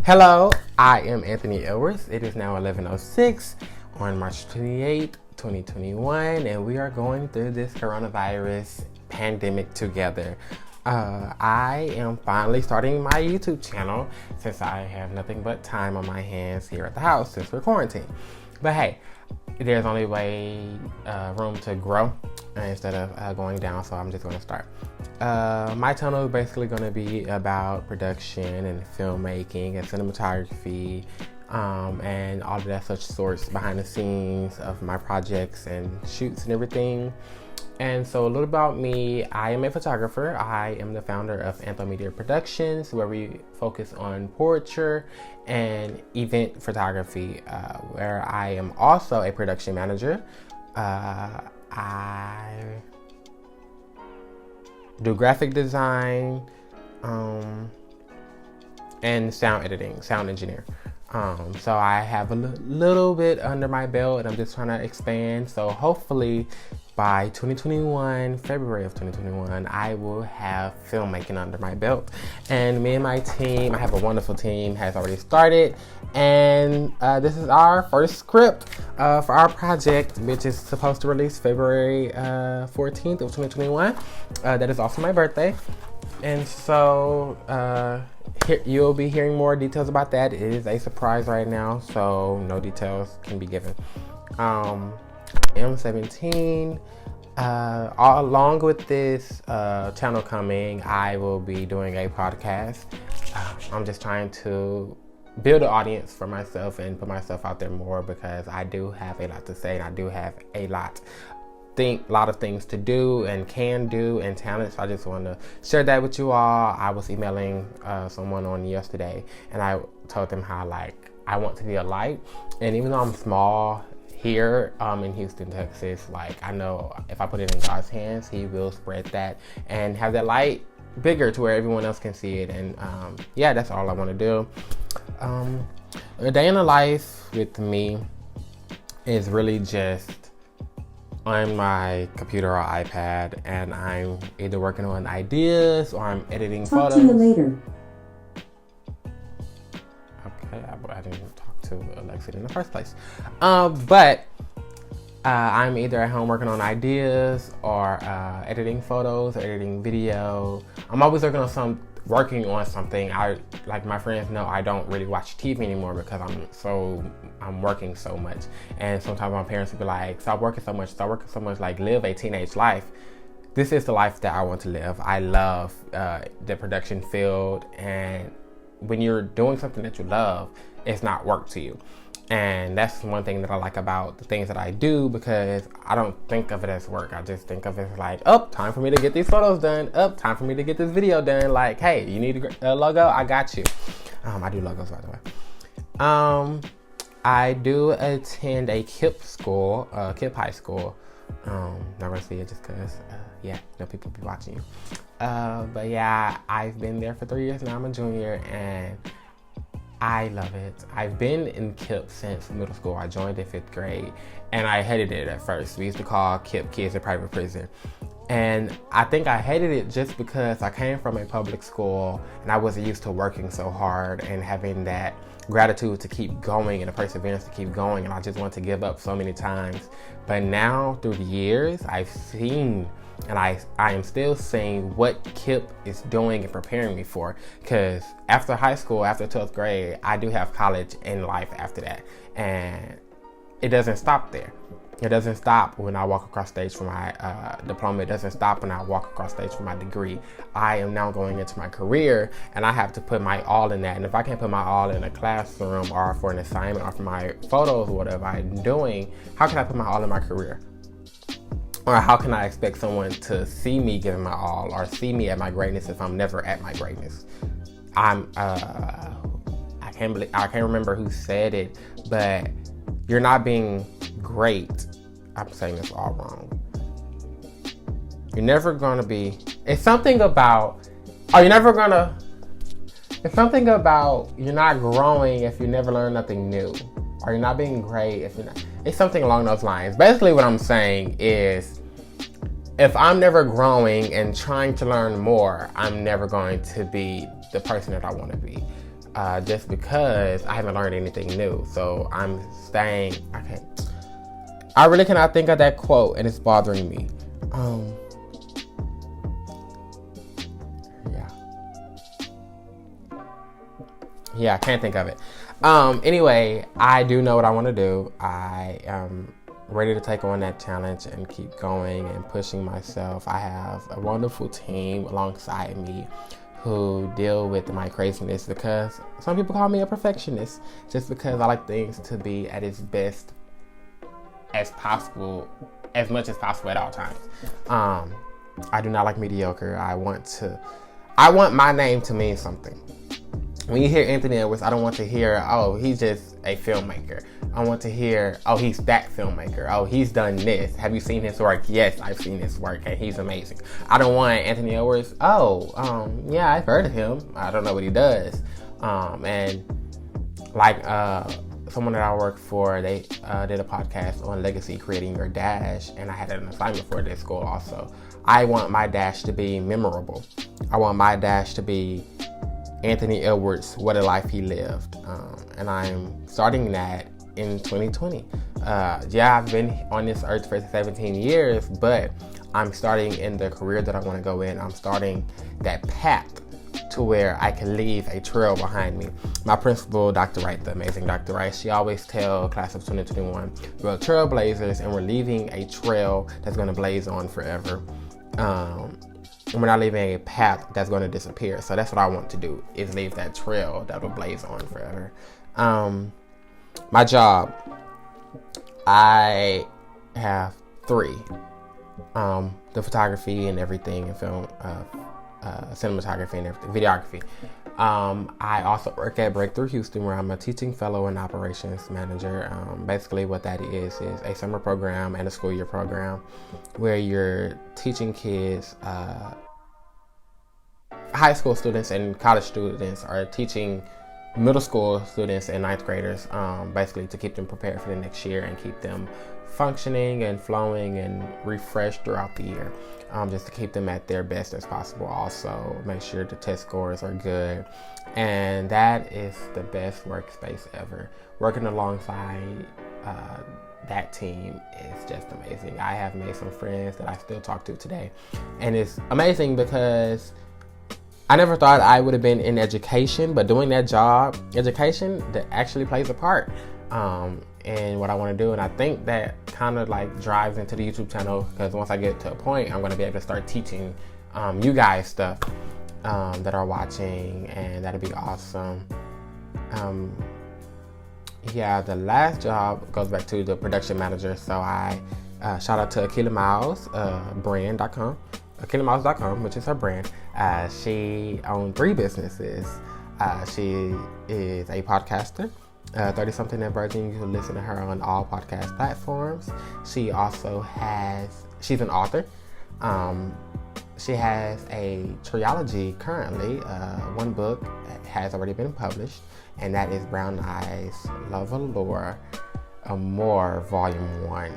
Hello, I am Anthony Edwards. It is now 11:06 on March 28, 2021, and we are going through this coronavirus pandemic together. I am finally starting my YouTube channel since I have nothing but time on my hands here at the house since we're quarantined. But hey, there's only room to grow instead of going down, so I'm just going to start. My channel is basically going to be about production and filmmaking and cinematography and all of that such sorts behind the scenes of my projects and shoots and everything. And so a little about me, I am a photographer. I am the founder of Antho-Media Productions, where we focus on portraiture and event photography, where I am also a production manager. I do graphic design and sound editing, sound engineer. So I have a little bit under my belt and I'm just trying to expand. So hopefully by 2021, February of 2021, I will have filmmaking under my belt. And me and my team, I have a wonderful team, has already started. And this is our first script for our project, which is supposed to release February 14th of 2021. That is also my birthday. And so you'll be hearing more details about that. It is a surprise right now, so no details can be given. I'm 17. Along with this channel coming, I will be doing a podcast. I'm just trying to build an audience for myself and put myself out there more because I do have a lot to say and I do have a lot of things to do and can do and talent. So I just want to share that with you all. I was emailing someone on yesterday and I told them how I want to be a light, and even though I'm small here in Houston, Texas, I know if I put it in God's hands, He will spread that and have that light bigger to where everyone else can see it. And yeah, that's all I want to do. A day in the life with me is really just on my computer or iPad, and I'm either working on ideas or I'm editing photos. Talk to you later. Okay, I didn't talk to Alexa in the first place. But I'm either at home working on ideas or editing photos or editing video. I'm always working on something. My friends know I don't really watch TV anymore because I'm working so much. And sometimes my parents will be like, stop working so much, live a teenage life. This is the life that I want to live. I love the production field, and when you're doing something that you love, it's not work to you. And that's one thing that I like about the things that I do, because I don't think of it as work. I just think of it as time for me to get these photos done. Time for me to get this video done. Hey, you need a logo? I got you. I do logos, by the way. I do attend a KIPP school, KIPP high school. Not gonna say it just because, no people be watching you. But yeah, I've been there for 3 years now. I'm a junior and I love it. I've been in KIPP since middle school. I joined in 5th grade and I hated it at first. We used to call KIPP Kids in Private Prison. And I think I hated it just because I came from a public school and I wasn't used to working so hard and having that gratitude to keep going and the perseverance to keep going. And I just want to give up so many times. But now through the years, I've seen and I am still seeing what KIPP is doing and preparing me for. Because after high school, after 12th grade, I do have college and life after that. And it doesn't stop there. It doesn't stop when I walk across stage for my diploma. It doesn't stop when I walk across stage for my degree. I am now going into my career and I have to put my all in that. And if I can't put my all in a classroom or for an assignment or for my photos or whatever I'm doing, how can I put my all in my career? Or how can I expect someone to see me giving my all or see me at my greatness if I'm never at my greatness? I can't remember who said it, but you're not being great. I'm saying this all wrong. You're never gonna be. It's something about you're not growing if you never learn nothing new. Or you're not being great if you're not. It's something along those lines. Basically what I'm saying is, if I'm never growing and trying to learn more, I'm never going to be the person that I want to be. just because I haven't learned anything new. So I'm staying. I really cannot think of that quote, and it's bothering me. Yeah, I can't think of it. Anyway, I do know what I want to do. I am ready to take on that challenge and keep going and pushing myself. I have a wonderful team alongside me who deal with my craziness, because some people call me a perfectionist, just because I like things to be at its best as possible, as much as possible at all times. I do not like mediocre. I want my name to mean something. When you hear Anthony Edwards, I don't want to hear, oh, he's just a filmmaker. I want to hear, oh, he's that filmmaker. Oh, he's done this. Have you seen his work? Yes, I've seen his work, and he's amazing. I don't want Anthony Edwards, yeah, I've heard of him. I don't know what he does. And like someone that I work for, they did a podcast on legacy, creating your dash, and I had an assignment for this goal also. I want my dash to be memorable. I want my dash to be Anthony Edwards, what a life he lived. And I'm starting that in 2020. I've been on this earth for 17 years, but I'm starting in the career that I want to go in. I'm starting that path to where I can leave a trail behind me. My principal, Dr. Wright, the amazing Dr. Wright, she always tell class of 2021, we're trailblazers and we're leaving a trail that's going to blaze on forever. We're not leaving a path that's going to disappear. So that's what I want to do, is leave that trail that will blaze on forever. My job, I have 3. The photography and everything, and film, cinematography and everything, videography. I also work at Breakthrough Houston, where I'm a teaching fellow and operations manager. Basically what that is a summer program and a school year program where you're teaching kids, high school students and college students are teaching middle school students and 9th graders, basically to keep them prepared for the next year and keep them functioning and flowing and refreshed throughout the year, just to keep them at their best as possible. Also, make sure the test scores are good, and that is the best workspace ever. Working alongside that team is just amazing. I have made some friends that I still talk to today, and it's amazing because I never thought I would have been in education, but doing that job, education, that actually plays a part in what I want to do. And I think that kind of like drives into the YouTube channel, because once I get to a point, I'm going to be able to start teaching you guys stuff that are watching, and that'll be awesome. The last job goes back to the production manager. So I shout out to Akila Miles, brand.com. AkilaMiles.com, which is her brand. She owns 3 businesses. She is a podcaster, 30-something and virgin. You can listen to her on all podcast platforms. She also she's an author. She has a trilogy currently. 1 book has already been published, and that is Brown Eyes, Love Allure, More, Volume 1.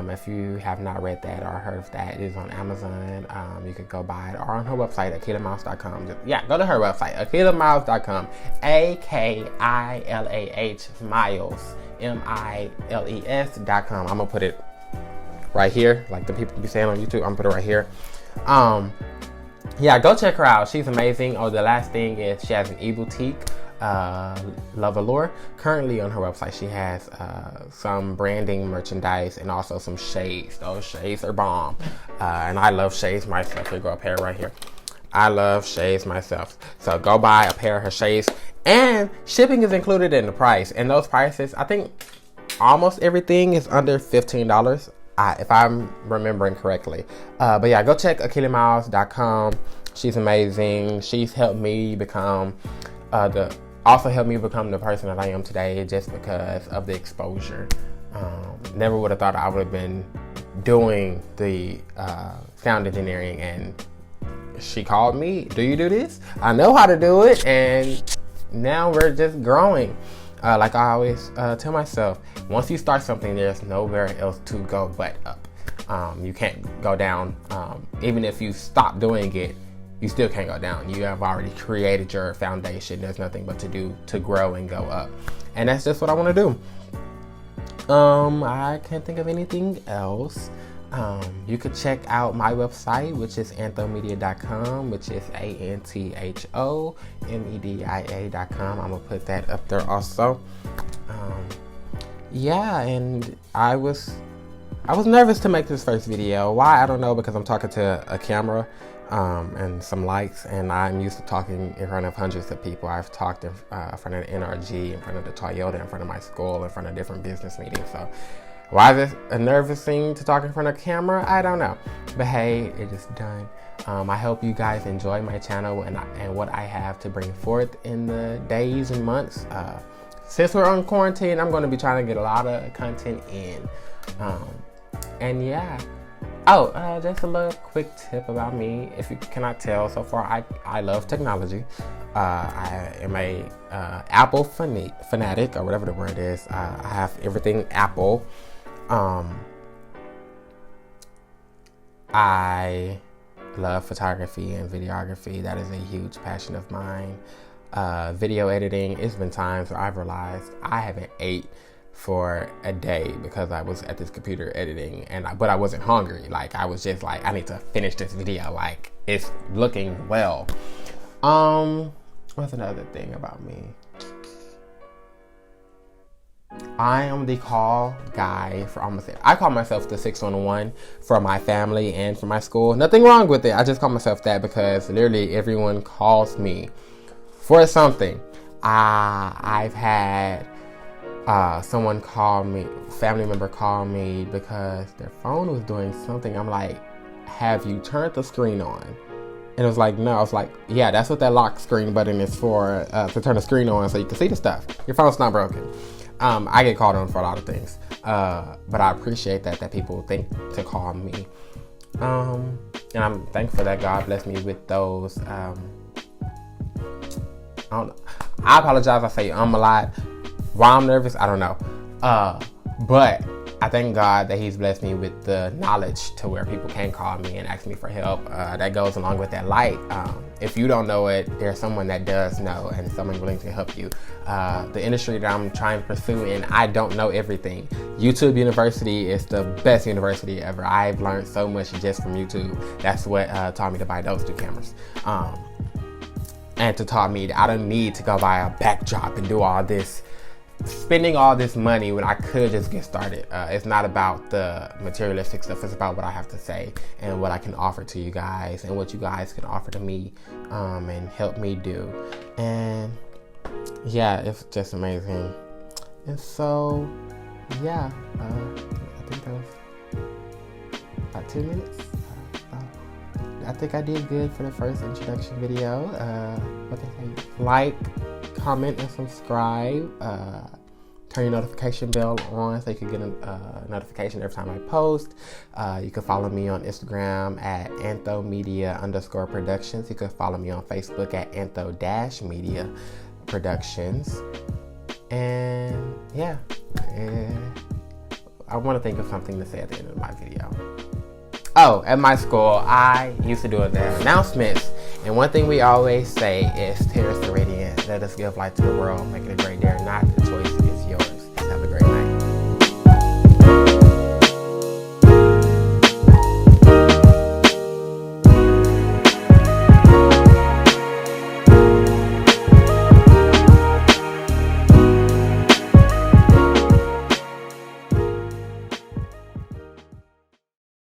If you have not read that or heard of that, it is on Amazon. You could go buy it, or on her website, AkilaMiles.com. Go to her website, AkilaMiles.com. AKILAH Miles, MILES.com. I'm gonna put it right here, like the people be saying on YouTube. I'm gonna put it right here. Go check her out. She's amazing. The last thing is she has an e-boutique, Love Allure. Currently on her website, she has some branding merchandise and also some shades. Those shades are bomb, and I love shades myself. Here go a pair right here. I love shades myself, so go buy a pair of her shades, and shipping is included in the price. And those prices, I think almost everything is under $15, if I'm remembering correctly. Go check AkilaMiles.com. She's amazing. She's helped me become also helped me become the person that I am today, just because of the exposure. Never would have thought I would have been doing the sound engineering, and she called me, do you do this? I know how to do it, and now we're just growing. Like I always tell myself, once you start something, there's nowhere else to go but up. You can't go down. Even if you stop doing it, you still can't go down. You have already created your foundation. There's nothing but to do to grow and go up. And that's just what I want to do. I can't think of anything else. You could check out my website, which is anthomedia.com, which is anthomedia.com. I'm gonna put that up there also. Yeah, and I was nervous to make this first video. Why? I don't know, because I'm talking to a camera and some lights, and I'm used to talking in front of hundreds of people. I've talked in front of the NRG, in front of the Toyota, in front of my school, in front of different business meetings. So why is this a nervous thing to talk in front of camera? I don't know. But hey, it is done. I hope you guys enjoy my channel and what I have to bring forth in the days and months. Since we're on quarantine, I'm going to be trying to get a lot of content in. And yeah. Oh, just a little quick tip about me. If you cannot tell so far, I love technology. I am a Apple fanatic, or whatever the word is. I have everything Apple. I love photography and videography. That is a huge passion of mine. Video editing, it's been times where I've realized I haven't ate for a day because I was at this computer editing, but I wasn't hungry. Like, I was just like, I need to finish this video. Like, it's looking well. What's another thing about me? I am the call guy for almost it. I call myself the 611 for my family and for my school. Nothing wrong with it. I just call myself that because literally everyone calls me for something. I've had someone call me, family member call me because their phone was doing something. I'm like, have you turned the screen on? And it was like, no. I was like, yeah, that's what that lock screen button is for, to turn the screen on so you can see the stuff. Your phone's not broken. I get called on for a lot of things, but I appreciate that people think to call me. And I'm thankful that God blessed me with those. I don't know. I apologize. I say a lot. Why I'm nervous, I don't know. But I thank God that He's blessed me with the knowledge to where people can call me and ask me for help. That goes along with that light. If you don't know it, there's someone that does know and someone willing to help you. The industry that I'm trying to pursue, and I don't know everything. YouTube University is the best university ever. I've learned so much just from YouTube. That's what taught me to buy those 2 cameras. And to taught me that I don't need to go buy a backdrop and do all this, spending all this money when I could just get started. It's not about the materialistic stuff. It's about what I have to say and what I can offer to you guys and what you guys can offer to me and help me do. And yeah, it's just amazing. And so, yeah, I think that was about 10 minutes. I think I did good for the first introduction video. What they say? Like, comment, and subscribe. Turn your notification bell on so you can get a notification every time I post. You can follow me on Instagram at Antho-Media_productions. You can follow me on Facebook at Antho-Media Productions. And yeah, I want to think of something to say at the end of my video. Oh, at my school, I used to do the announcements. And one thing we always say is, "Tear us the radiant, let us give light to the world, make it a great day, not the choice